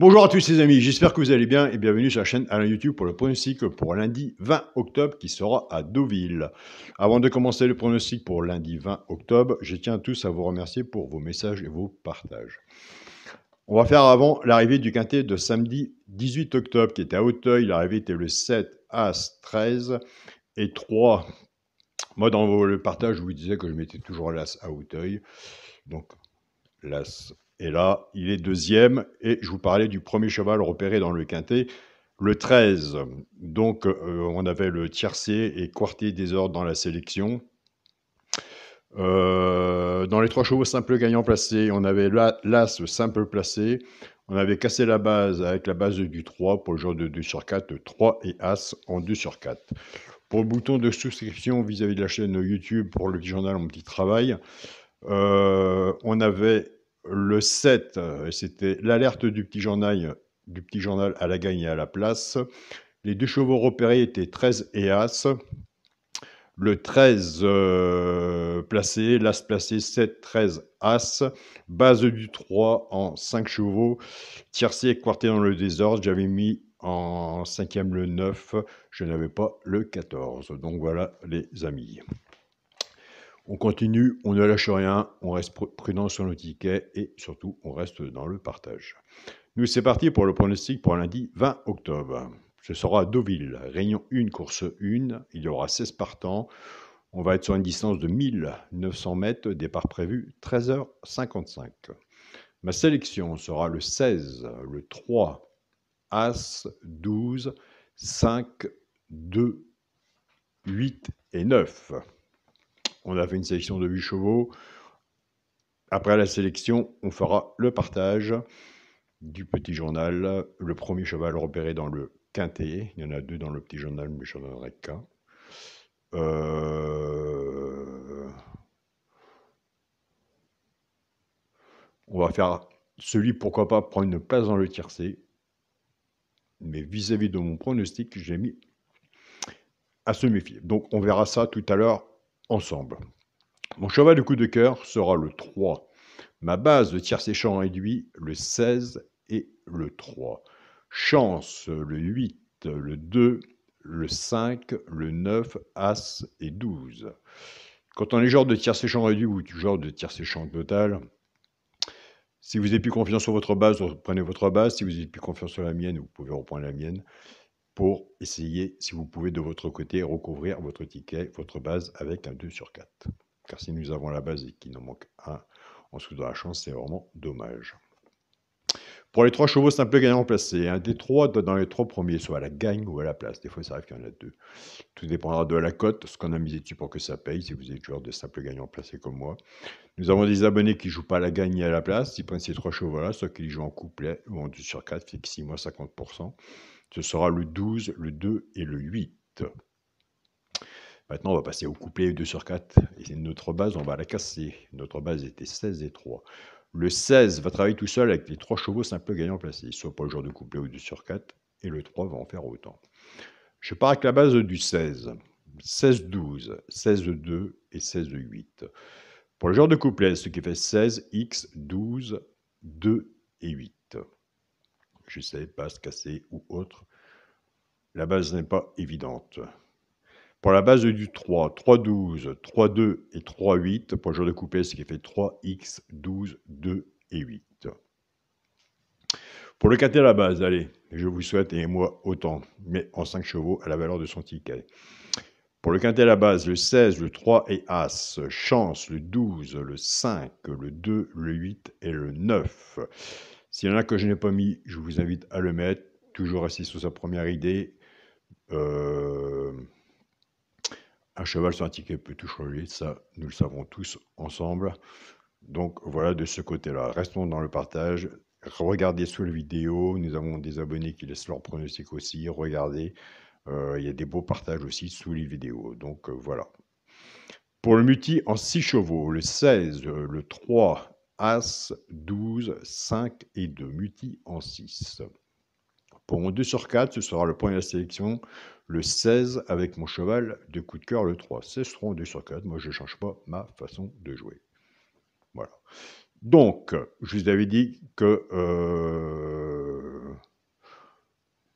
Bonjour à tous les amis, j'espère que vous allez bien et bienvenue sur la chaîne Alain YouTube pour le pronostic pour lundi 20 octobre qui sera à Deauville. Avant de commencer le pronostic pour lundi 20 octobre, je tiens tous à vous remercier pour vos messages et vos partages. On va faire avant l'arrivée du quintet de samedi 18 octobre qui était à Auteuil. L'arrivée était le 7, As, 13 et 3. Moi dans le partage, je vous disais que je mettais toujours l'As à Auteuil. Donc l'As est là, il est deuxième, et je vous parlais du premier cheval repéré dans le quintet, le 13. Donc on avait le tiercé et quartier des ordres dans la sélection. Dans les trois chevaux simples gagnants placés, on avait l'As simple placé, on avait cassé la base avec la base du 3 pour le genre de 2 sur 4, 3 et As en 2 sur 4. Pour le bouton de souscription vis-à-vis de la chaîne YouTube pour le petit journal, mon petit travail, on avait le 7, c'était l'alerte du petit journal à la gagne et à la place. Les deux chevaux repérés étaient 13 et As. Le 13 placé, l'As placé, 7, 13, As. Base du 3 en 5 chevaux. Tiercé quarté dans le désordre. J'avais mis en cinquième le 9. Je n'avais pas le 14. Donc voilà les amis. On continue, on ne lâche rien, on reste prudent sur nos tickets et surtout, on reste dans le partage. Nous, c'est parti pour le pronostic pour lundi 20 octobre. Ce sera à Deauville, réunion 1, course 1. Il y aura 16 partants. On va être sur une distance de 1900 mètres, départ prévu 13h55. Ma sélection sera le 16, le 3, As, 12, 5, 2, 8 et 9. On a fait une sélection de 8 chevaux. Après la sélection, on fera le partage du petit journal. Le premier cheval repéré dans le quintet. Il y en a deux dans le petit journal, mais je n'en donnerai qu'un. On va faire celui, pourquoi pas, prendre une place dans le tiercé. Mais vis-à-vis de mon pronostic, j'ai mis à se méfier. Donc, on verra ça tout à l'heure ensemble. Mon cheval de coup de cœur sera le 3. Ma base de tiercé champ réduit, le 16 et le 3. Chance, le 8, le 2, le 5, le 9, As et 12. Quand on est genre de tiercé champ réduit ou du genre de tiercé champ total, si vous n'avez plus confiance sur votre base, reprenez votre base. Si vous n'avez plus confiance sur la mienne, vous pouvez reprendre la mienne pour essayer, si vous pouvez, de votre côté, recouvrir votre ticket, votre base avec un 2 sur 4. Car si nous avons la base et qu'il nous manque un en dessous de la chance, c'est vraiment dommage. Pour les trois chevaux simples gagnants placés, un des trois doit dans les trois premiers, soit à la gagne ou à la place. Des fois, ça arrive qu'il y en a deux. Tout dépendra de la cote, ce qu'on a misé dessus pour que ça paye, si vous êtes joueur de simples gagnants placés comme moi. Nous avons des abonnés qui ne jouent pas à la gagne et à la place. Ils prennent ces trois chevaux-là, soit qu'ils jouent en couplet ou en 2 sur 4, fait que 6 mois 50%. Ce sera le 12, le 2 et le 8. Maintenant, on va passer au couplet 2 sur 4. Et notre base, on va la casser. Notre base était 16 et 3. Le 16 va travailler tout seul avec les 3 chevaux simples gagnants placés, soit pour le genre de couplet ou 2 sur 4. Et le 3 va en faire autant. Je pars avec la base du 16. 16-12, 16-2 et 16-8. Pour le genre de couplet, ce qui fait 16, X, 12, 2 et 8. J'essaie de base cassée ou autre. La base n'est pas évidente. Pour la base du 3, 3-12, 3-2 et 3-8. Pour le genre de couplet, ce qui fait 3X, 12, 2 et 8. Pour le quintet à la base, allez, je vous souhaite, et moi autant, mais en 5 chevaux à la valeur de son ticket. Pour le quintet à la base, le 16, le 3 et As. Chance, le 12, le 5, le 2, le 8 et le 9. S'il y en a que je n'ai pas mis, je vous invite à le mettre. Toujours assis sur sa première idée. Un cheval sur un ticket peut tout changer, ça, nous le savons tous ensemble. Donc voilà, de ce côté-là. Restons dans le partage. Regardez sous la vidéo. Nous avons des abonnés qui laissent leur pronostic aussi. Regardez. Il y a des beaux partages aussi sous les vidéos. Donc voilà. Pour le multi en 6 chevaux, le 16, le 3, As, 12, 5 et 2. Multi en 6. Pour mon 2 sur 4, ce sera le point de la sélection, le 16 avec mon cheval de coup de cœur, le 3. 16 seront 2 sur 4. Moi, je ne change pas ma façon de jouer. Voilà. Donc, je vous avais dit que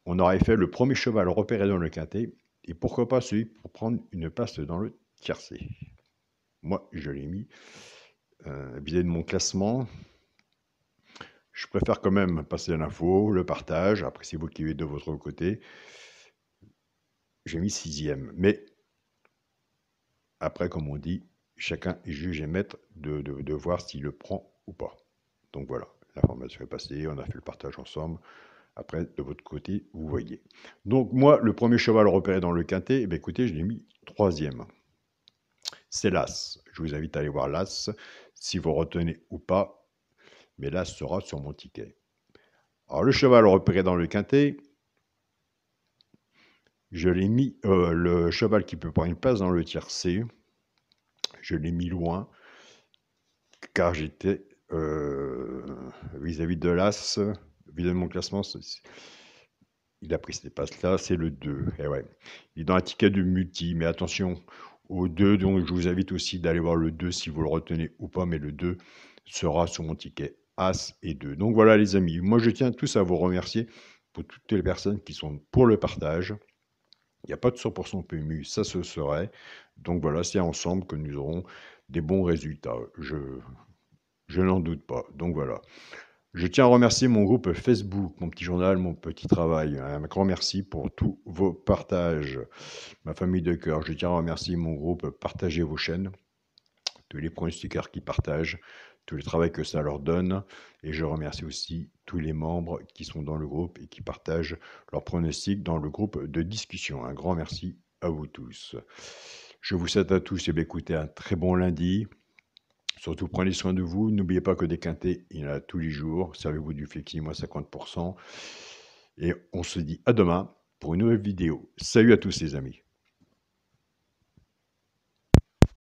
on aurait fait le premier cheval repéré dans le quintet, et pourquoi pas celui pour prendre une place dans le tiercé. Moi, je l'ai mis vis-à-vis de mon classement. Je préfère quand même passer l'info, le partage. Après, c'est vous qui êtes de votre côté. J'ai mis 6e. Mais après, comme on dit, chacun est juge et maître de voir s'il le prend ou pas. Donc voilà, l'information est passée, on a fait le partage ensemble. Après, de votre côté, vous voyez. Donc moi, le premier cheval repéré dans le quintet, eh bien, écoutez, je l'ai mis 3e. C'est l'As. Je vous invite à aller voir l'As, si vous retenez ou pas. Mais l'As sera sur mon ticket. Alors le cheval repéré dans le quintet, je l'ai mis, le cheval qui peut prendre une place dans le tiercé, je l'ai mis loin, car j'étais vis-à-vis de l'As, vis-à-vis de mon classement, il a pris cette place-là, c'est le 2. Et ouais. Il est dans un ticket de multi, mais attention au 2, donc je vous invite aussi d'aller voir le 2 si vous le retenez ou pas, mais le 2 sera sur mon ticket As et 2. Donc voilà les amis, moi je tiens tous à vous remercier pour toutes les personnes qui sont pour le partage. Il n'y a pas de 100% PMU, ça se serait. Donc voilà, c'est ensemble que nous aurons des bons résultats. Je n'en doute pas. Donc voilà. Je tiens à remercier mon groupe Facebook, mon petit journal, mon petit travail. Un grand merci pour tous vos partages. Ma famille de cœur, je tiens à remercier mon groupe Partagez vos chaînes, tous les pronostiqueurs qui partagent, tout le travail que ça leur donne. Et je remercie aussi tous les membres qui sont dans le groupe et qui partagent leurs pronostics dans le groupe de discussion. Un grand merci à vous tous. Je vous souhaite à tous d'écouter un très bon lundi. Surtout, prenez soin de vous. N'oubliez pas que des quintés, il y en a tous les jours. Servez-vous du flexi, moins 50%. Et on se dit à demain pour une nouvelle vidéo. Salut à tous les amis.